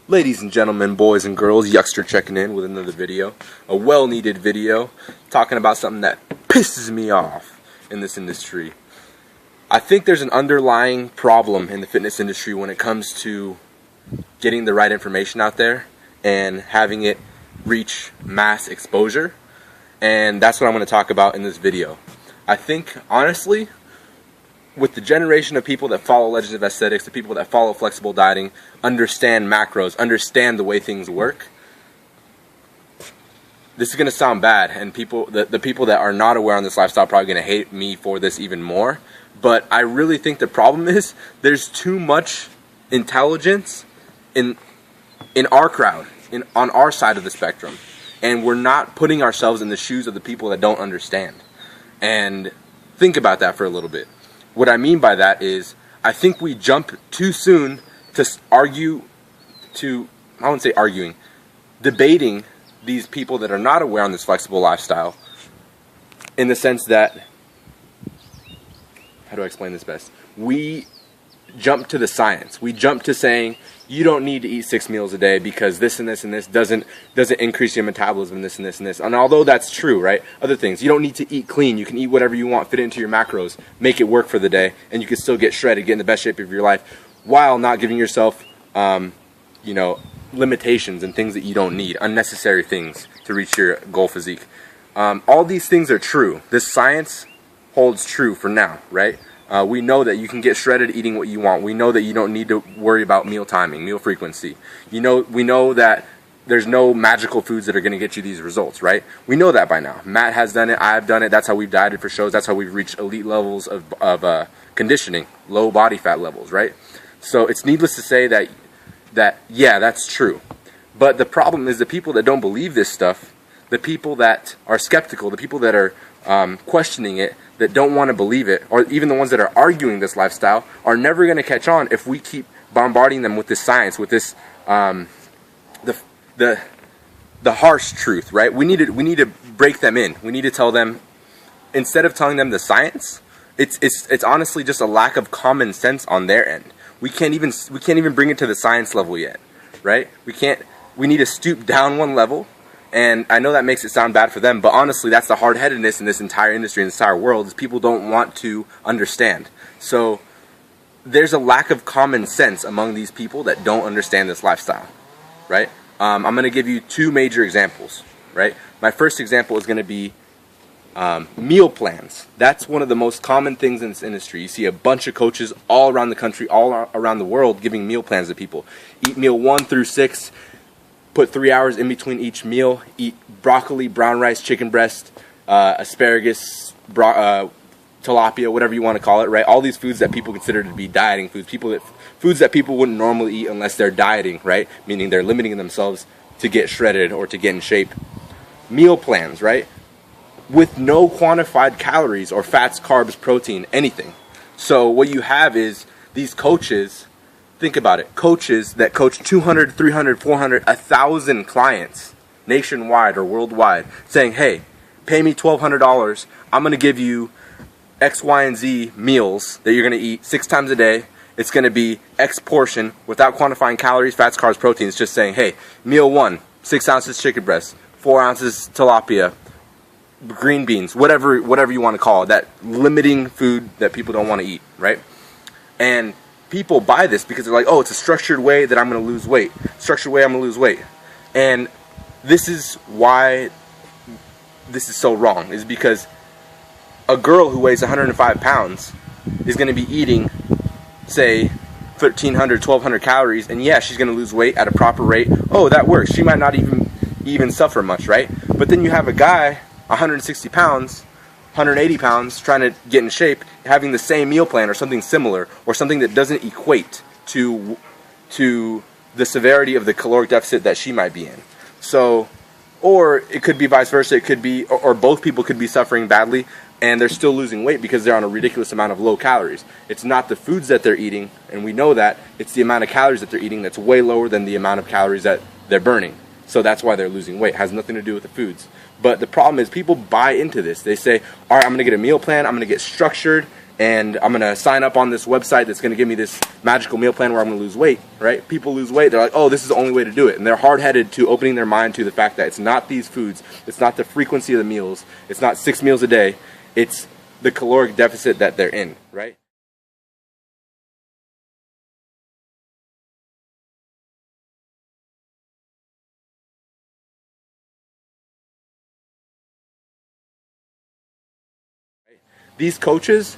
Ladies and gentlemen, boys and girls, Yuckster checking in with another video. A well-needed video talking about something that pisses me off in this industry. I think there's an underlying problem in the fitness industry when it comes to getting the right information out there and having it reach mass exposure. And that's what I'm going to talk about in this video. I think, honestly, with the generation of people that follow Legends of Aesthetics, the people that follow flexible dieting, understand macros, understand the way things work, this is going to sound bad, and the people that are not aware on this lifestyle are probably going to hate me for this even more. But I really think the problem is there's too much intelligence in our crowd, on our side of the spectrum, and we're not putting ourselves in the shoes of the people that don't understand. And think about that for a little bit. What I mean by that is, I think we jump too soon to I wouldn't say arguing, debating these people that are not aware on this flexible lifestyle, in the sense that, how do I explain this best? We jump to the science. We jump to saying, you don't need to eat 6 meals a day because this and this and this doesn't increase your metabolism, this and this and this. And although that's true, right? Other things, you don't need to eat clean. You can eat whatever you want, fit it into your macros, make it work for the day, and you can still get shredded, get in the best shape of your life, while not giving yourself, limitations and things that you don't need, unnecessary things to reach your goal physique. All these things are true. This science holds true for now, right? We know that you can get shredded eating what you want. We know that you don't need to worry about meal timing, meal frequency. We know that there's no magical foods that are going to get you these results, right? We know that by now. Matt has done it. I've done it. That's how we've dieted for shows. That's how we've reached elite levels of conditioning, low body fat levels, right? So it's needless to say that yeah, that's true. But the problem is the people that don't believe this stuff, the people that are skeptical, the people that are questioning it, that don't want to believe it, or even the ones that are arguing this lifestyle, are never going to catch on if we keep bombarding them with this science, with this the harsh truth, right? We need to break them in. We need to tell them, instead of telling them the science, it's honestly just a lack of common sense on their end. We can't even bring it to the science level yet, right? We need to stoop down one level. And I know that makes it sound bad for them, but honestly, that's the hard-headedness in this entire industry, in this entire world, is people don't want to understand. So there's a lack of common sense among these people that don't understand this lifestyle, right? I'm going to give you two major examples, right? My first example is going to be meal plans. That's one of the most common things in this industry. You see a bunch of coaches all around the country, all around the world, giving meal plans to people. Eat meal 1 through 6. Put 3 hours in between each meal. Eat broccoli, brown rice, chicken breast, asparagus, tilapia, whatever you want to call it, right? All these foods that people consider to be dieting foods, foods that people wouldn't normally eat unless they're dieting, right? Meaning they're limiting themselves to get shredded or to get in shape. Meal plans, right? With no quantified calories or fats, carbs, protein, anything. So what you have is these coaches. Think about it. Coaches that coach 200, 300, 400, 1,000 clients nationwide or worldwide, saying, hey, pay me $1,200. I'm going to give you X, Y, and Z meals that you're going to eat 6 times a day. It's going to be X portion without quantifying calories, fats, carbs, proteins. Just saying, hey, meal 1, 6 ounces chicken breast, 4 ounces tilapia, green beans, whatever you want to call it, that limiting food that people don't want to eat, right? And people buy this because they're like, oh, it's a structured way that I'm going to lose weight. Structured way I'm going to lose weight. And this is why this is so wrong, is because a girl who weighs 105 pounds is going to be eating, say, 1,300, 1,200 calories, and yeah, she's going to lose weight at a proper rate. Oh, that works. She might not even suffer much, right? But then you have a guy, 160 pounds, 180 pounds, trying to get in shape, having the same meal plan or something similar, or something that doesn't equate to the severity of the caloric deficit that she might be in. So, or it could be vice versa. It could be, or both people could be suffering badly, and they're still losing weight because they're on a ridiculous amount of low calories. It's not the foods that they're eating, and we know that. It's the amount of calories that they're eating that's way lower than the amount of calories that they're burning. So that's why they're losing weight. It has nothing to do with the foods. But the problem is people buy into this. They say, all right, I'm going to get a meal plan. I'm going to get structured. and I'm going to sign up on this website that's going to give me this magical meal plan where I'm going to lose weight, right? People lose weight. They're like, oh, this is the only way to do it. And they're hard-headed to opening their mind to the fact that it's not these foods. It's not the frequency of the meals. It's not 6 meals a day. It's the caloric deficit that they're in, right? These coaches,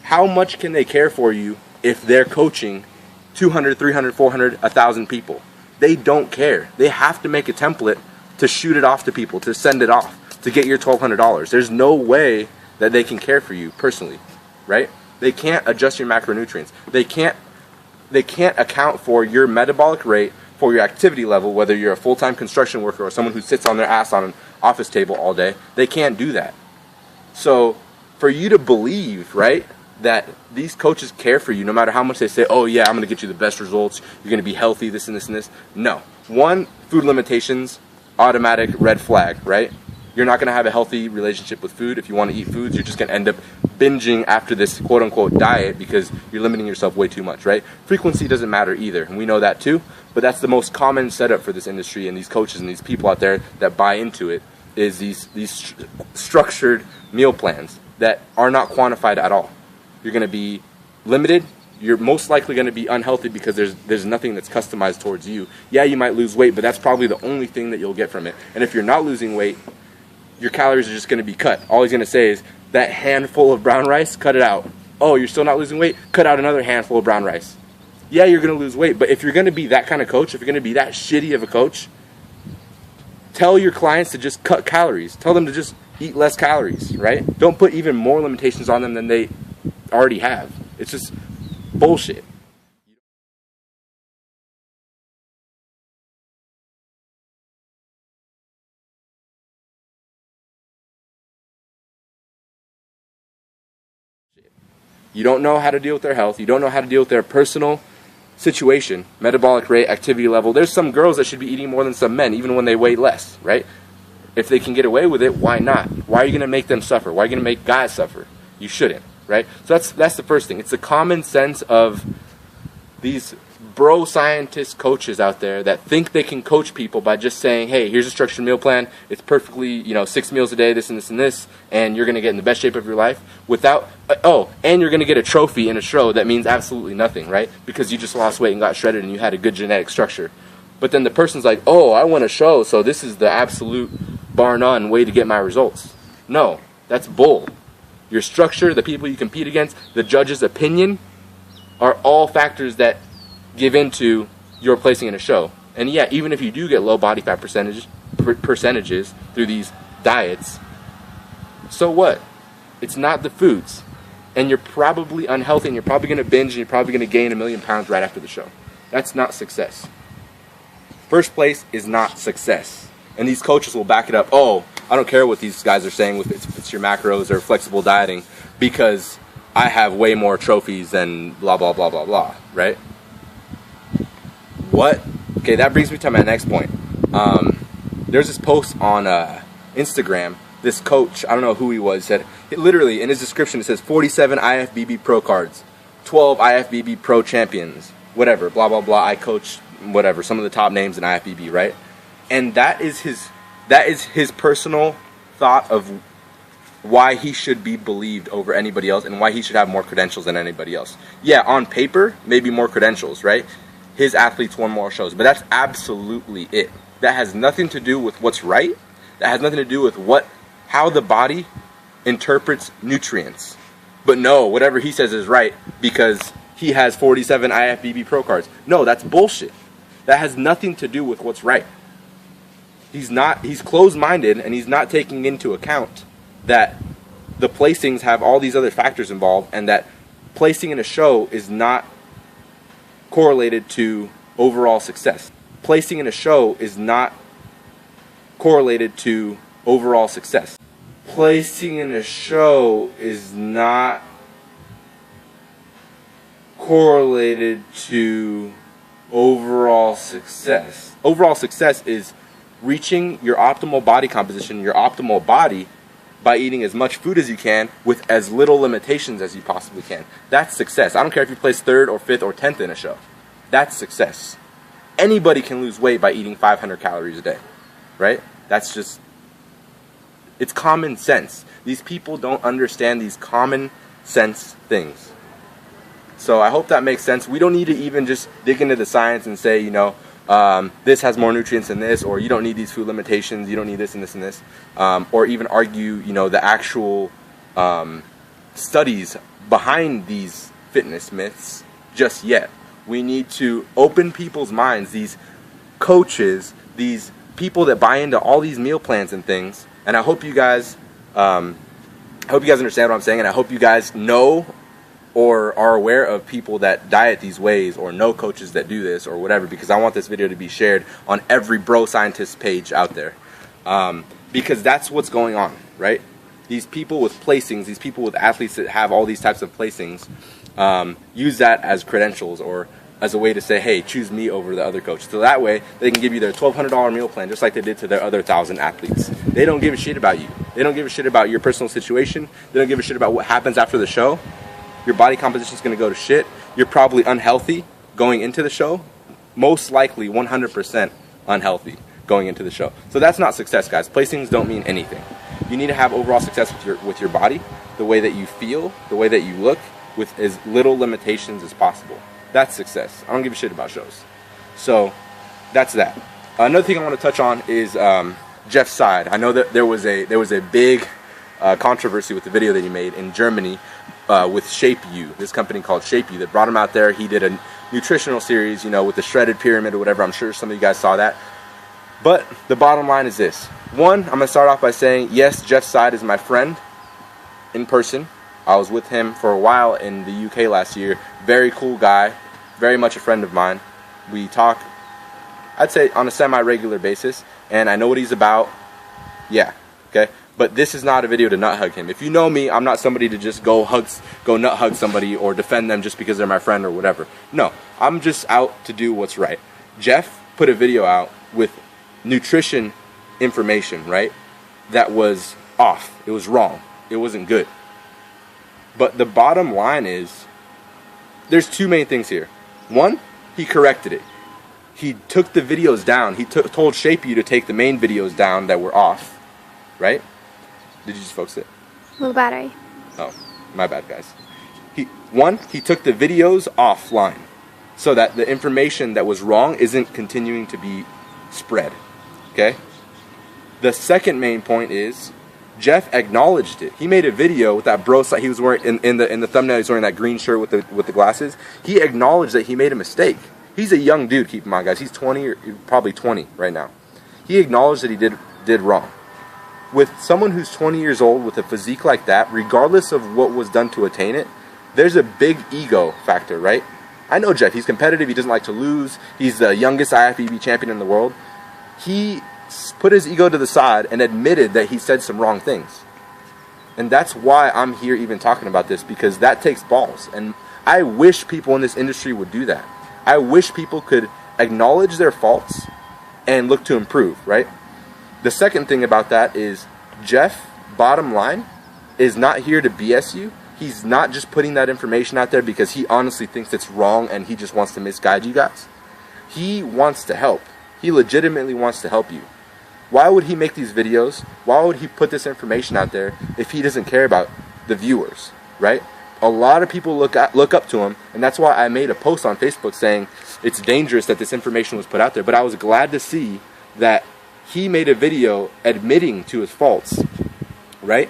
how much can they care for you if they're coaching 200, 300, 400, 1,000 people? They don't care. They have to make a template to shoot it off to people, to send it off, to get your $1,200. There's no way that they can care for you personally, right? They can't adjust your macronutrients. They can't account for your metabolic rate, for your activity level, whether you're a full-time construction worker or someone who sits on their ass on an office table all day. They can't do that. So for you to believe, right, that these coaches care for you no matter how much they say, oh yeah, I'm going to get you the best results, you're going to be healthy, this and this and this. No. One, food limitations, automatic red flag, right? You're not going to have a healthy relationship with food. If you want to eat foods, you're just going to end up binging after this quote-unquote diet because you're limiting yourself way too much, right? Frequency doesn't matter either, and we know that too, but that's the most common setup for this industry and these coaches and these people out there that buy into it is these structured meal plans that are not quantified at all. You're going to be limited. You're most likely going to be unhealthy because there's nothing that's customized towards you. Yeah, you might lose weight, but that's probably the only thing that you'll get from it. And if you're not losing weight, your calories are just going to be cut. All he's going to say is, that handful of brown rice, cut it out. Oh, you're still not losing weight? Cut out another handful of brown rice. Yeah, you're going to lose weight, but if you're going to be that kind of coach, if you're going to be that shitty of a coach, tell your clients to just cut calories. Tell them to just eat less calories, right? Don't put even more limitations on them than they already have. It's just bullshit. You don't know how to deal with their health. You don't know how to deal with their personal situation, metabolic rate, activity level. There's some girls that should be eating more than some men, even when they weigh less, right? If they can get away with it, why not? Why are you going to make them suffer? Why are you going to make guys suffer? You shouldn't, right? So that's the first thing. It's the common sense of these bro scientist coaches out there that think they can coach people by just saying, hey, here's a structured meal plan. It's perfectly, 6 meals a day, this and this and this, and you're going to get in the best shape of your life without, and you're going to get a trophy in a show that means absolutely nothing, right? Because you just lost weight and got shredded and you had a good genetic structure. But then the person's like, oh, I want a show, so this is the absolute bar none way to get my results. No, that's bull. Your structure, the people you compete against, the judge's opinion are all factors that give into your placing in a show. And yeah, even if you do get low body fat percentages through these diets, so what? It's not the foods. And you're probably unhealthy and you're probably going to binge and you're probably going to gain 1,000,000 pounds right after the show. That's not success. First place is not success. And these coaches will back it up. Oh, I don't care what these guys are saying with it's your macros or flexible dieting because I have way more trophies than blah, blah, blah, blah, blah, right? What? Okay, that brings me to my next point. There's this post on Instagram. This coach, I don't know who he was, said, literally in his description it says 47 IFBB pro cards, 12 IFBB pro champions, whatever, blah, blah, blah. I coach, whatever, some of the top names in IFBB, right? And that is his personal thought of why he should be believed over anybody else and why he should have more credentials than anybody else. Yeah, on paper, maybe more credentials, right? His athletes won more shows, but that's absolutely it. That has nothing to do with what's right. That has nothing to do with how the body interprets nutrients. But no, whatever he says is right because he has 47 IFBB pro cards. No, that's bullshit. That has nothing to do with what's right. He's closed-minded and he's not taking into account that the placings have all these other factors involved and that placing in a show is not correlated to overall success. Placing in a show is not correlated to overall success. Placing in a show is not correlated to overall success. Overall success is reaching your optimal body composition, your optimal body, by eating as much food as you can with as little limitations as you possibly can. That's success. I don't care if you place 3rd or 5th or 10th in a show. That's success. Anybody can lose weight by eating 500 calories a day, right? That's just, it's common sense. These people don't understand these common sense things. So I hope that makes sense. We don't need to even just dig into the science and say, you know, this has more nutrients than this, or you don't need these food limitations, you don't need this and this and this, or even argue, you know, the actual studies behind these fitness myths just yet. We need to open people's minds, these coaches, these people that buy into all these meal plans and things, and I hope you guys understand what I'm saying, and I hope you guys know or are aware of people that diet these ways, or know coaches that do this, or whatever, because I want this video to be shared on every bro scientist page out there, because that's what's going on, right? These people with placings, these people with athletes that have all these types of placings, use that as credentials or as a way to say, hey, choose me over the other coach. So that way, they can give you their $1,200 meal plan, just like they did to their other 1,000 athletes. They don't give a shit about you. They don't give a shit about your personal situation. They don't give a shit about what happens after the show. Your body composition is going to go to shit. You're probably unhealthy going into the show. Most likely 100% unhealthy going into the show. So that's not success, guys. Placings don't mean anything. You need to have overall success with your body, the way that you feel, the way that you look, with as little limitations as possible. That's success. I don't give a shit about shows. So that's that. Another thing I want to touch on is Jeff Seid. I know that there was a big controversy with the video that he made in Germany with Shape You, this company called Shape You that brought him out there. He did a nutritional series, you know, with the shredded pyramid or whatever. I'm sure some of you guys saw that. But the bottom line is this. One, I'm going to start off by saying, yes, Jeff Seid is my friend in person. I was with him for a while in the UK last year. Very cool guy, very much a friend of mine. We talk, I'd say, on a semi-regular basis, and I know what he's about. Yeah, okay? But this is not a video to nut hug him. If you know me, I'm not somebody to just go nut hug somebody or defend them just because they're my friend or whatever. No, I'm just out to do what's right. Jeff put a video out with nutrition information, right? That was off. It was wrong. It wasn't good. But the bottom line is, there's two main things here. One, he corrected it. He took the videos down. He told Shape You to take the main videos down that were off, right? Did you just focus it? Low battery. Oh, my bad, guys. He took the videos offline so that the information that was wrong isn't continuing to be spread, okay? The second main point is, Jeff acknowledged it. He made a video with that bro. He was wearing in the thumbnail. He's wearing that green shirt with the glasses. He acknowledged that he made a mistake. He's a young dude. Keep in mind, guys. He's 20 or probably 20 right now. He acknowledged that he did wrong. With someone who's 20 years old with a physique like that, regardless of what was done to attain it, there's a big ego factor, right? I know Jeff. He's competitive. He doesn't like to lose. He's the youngest IFBB champion in the world. He put his ego to the side and admitted that he said some wrong things. And that's why I'm here even talking about this, because that takes balls. And I wish people in this industry would do that. I wish people could acknowledge their faults and look to improve, right? The second thing about that is Jeff, bottom line, is not here to BS you. He's not just putting that information out there because he honestly thinks it's wrong and he just wants to misguide you guys. He wants to help. He legitimately wants to help you. Why would he make these videos? Why would he put this information out there if he doesn't care about the viewers, right? A lot of people look up to him, and that's why I made a post on Facebook saying it's dangerous that this information was put out there. But I was glad to see that he made a video admitting to his faults, right?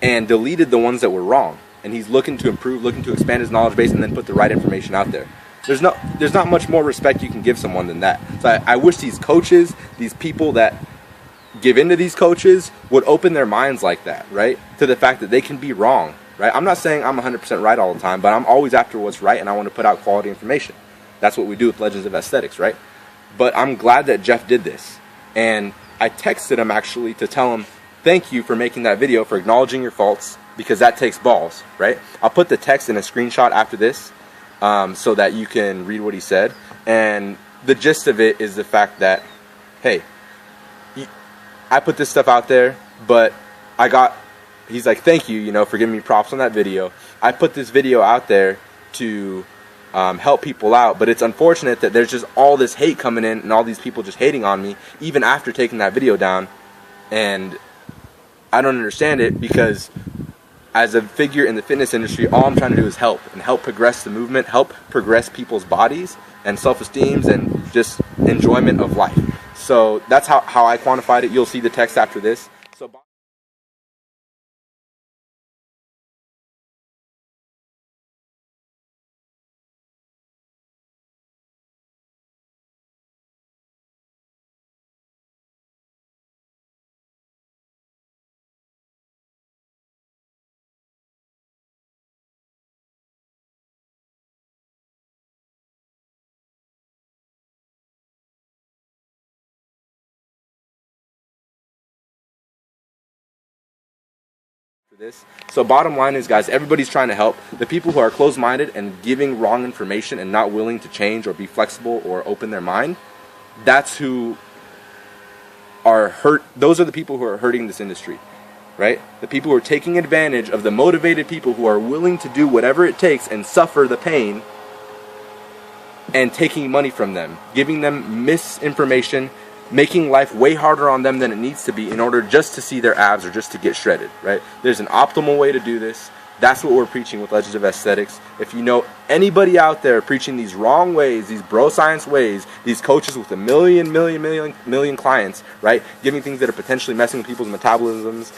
And deleted the ones that were wrong. And he's looking to improve, looking to expand his knowledge base, and then put the right information out there. There's not much more respect you can give someone than that. So I wish these coaches, these people that give into these coaches would open their minds like that, right? To the fact that they can be wrong, right? I'm not saying I'm 100% right all the time, but I'm always after what's right, and I want to put out quality information. That's what we do with Legends of Aesthetics, right? But I'm glad that Jeff did this. And I texted him actually to tell him, thank you for making that video, for acknowledging your faults, because that takes balls, right? I'll put the text in a screenshot after this so that you can read what he said. And the gist of it is the fact that, hey, I put this stuff out there, but I got he's like, thank you, you know, for giving me props on that video. I put this video out there to help people out, but it's unfortunate that there's just all this hate coming in and all these people just hating on me even after taking that video down. And I don't understand it, because as a figure in the fitness industry, all I'm trying to do is help progress the movement, help progress people's bodies and self-esteems and just enjoyment of life. So that's how I quantified it. You'll see the text after this. So this. So bottom line is, guys, everybody's trying to help. The people who are closed-minded and giving wrong information and not willing to change or be flexible or open their mind, that's who are hurt. Those are the people who are hurting this industry, right? The people who are taking advantage of the motivated people who are willing to do whatever it takes and suffer the pain, and taking money from them, giving them misinformation, making life way harder on them than it needs to be in order just to see their abs or just to get shredded, right? There's an optimal way to do this. That's what we're preaching with Legends of Aesthetics. If you know anybody out there preaching these wrong ways, these bro science ways, these coaches with a million clients, right, giving things that are potentially messing with people's metabolisms,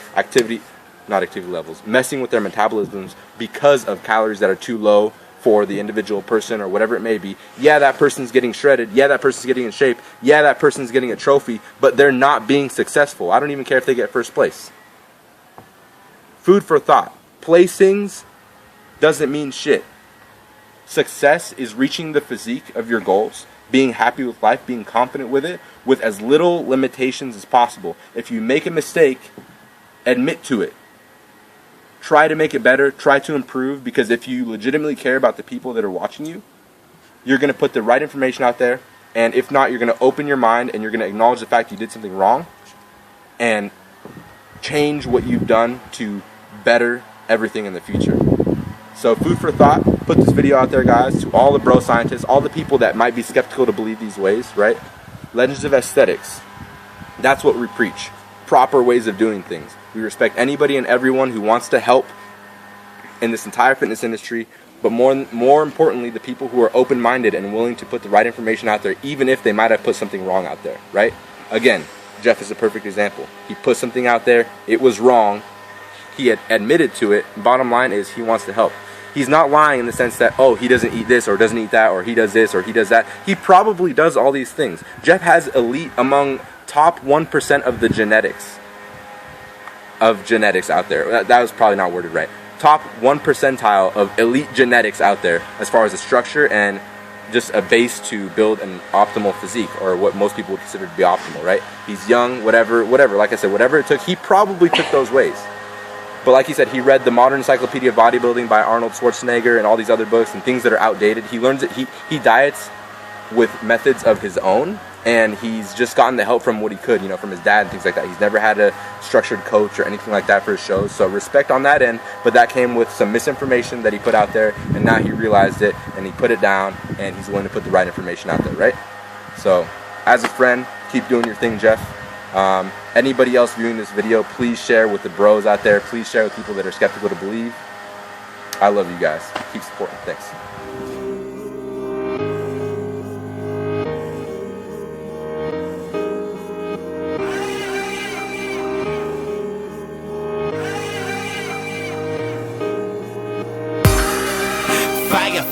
not activity levels, messing with their metabolisms because of calories that are too low for the individual person or whatever it may be. Yeah, that person's getting shredded. Yeah, that person's getting in shape. Yeah, that person's getting a trophy, but they're not being successful. I don't even care if they get first place. Food for thought. Placings doesn't mean shit. Success is reaching the physique of your goals, being happy with life, being confident with it, with as little limitations as possible. If you make a mistake, admit to it. Try to make it better, try to improve, because if you legitimately care about the people that are watching you, you're going to put the right information out there, and if not, you're going to open your mind and you're going to acknowledge the fact you did something wrong and change what you've done to better everything in the future. So food for thought. Put this video out there, guys, to all the bro scientists, all the people that might be skeptical to believe these ways, right? Legends of Aesthetics. That's what we preach. Proper ways of doing things. We respect anybody and everyone who wants to help in this entire fitness industry, but more importantly, the people who are open-minded and willing to put the right information out there, even if they might have put something wrong out there, right? Again, Jeff is a perfect example. He put something out there, it was wrong, he had admitted to it. Bottom line is, he wants to help. He's not lying in the sense that, oh, he doesn't eat this or doesn't eat that, or he does this or he does that. He probably does all these things. Jeff has elite among top 1% of the genetics out there. That was probably not worded right. Top 1 percentile of elite genetics out there as far as a structure and just a base to build an optimal physique, or what most people would consider to be optimal, right? He's young, whatever. Like I said, whatever it took, he probably took those ways. But like he said, he read the Modern Encyclopedia of Bodybuilding by Arnold Schwarzenegger and all these other books and things that are outdated. He learns that he diets with methods of his own, and he's just gotten the help from what he could, you know, from his dad and things like that. He's never had a structured coach or anything like that for his shows, so respect on that end, but that came with some misinformation that he put out there, and now he realized it, and he put it down, and he's willing to put the right information out there, right? So, as a friend, keep doing your thing, Jeff. Anybody else viewing this video, please share with the bros out there. Please share with people that are skeptical to believe. I love you guys. Keep supporting. Thanks.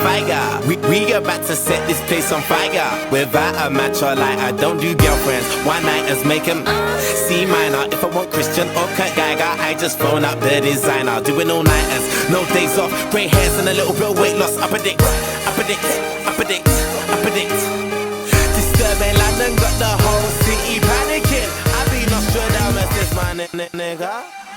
Fire. We about to set this place on fire. Without a match or light, I don't do girlfriends. One nighters make them C minor. If I want Christian or Kurt Geiger, I just phone up the designer. Doing all nighters, no days off. Grey hairs and a little bit of weight loss. I predict. Disturbing London got the whole city panicking. I be Nostradamus, this my nigga.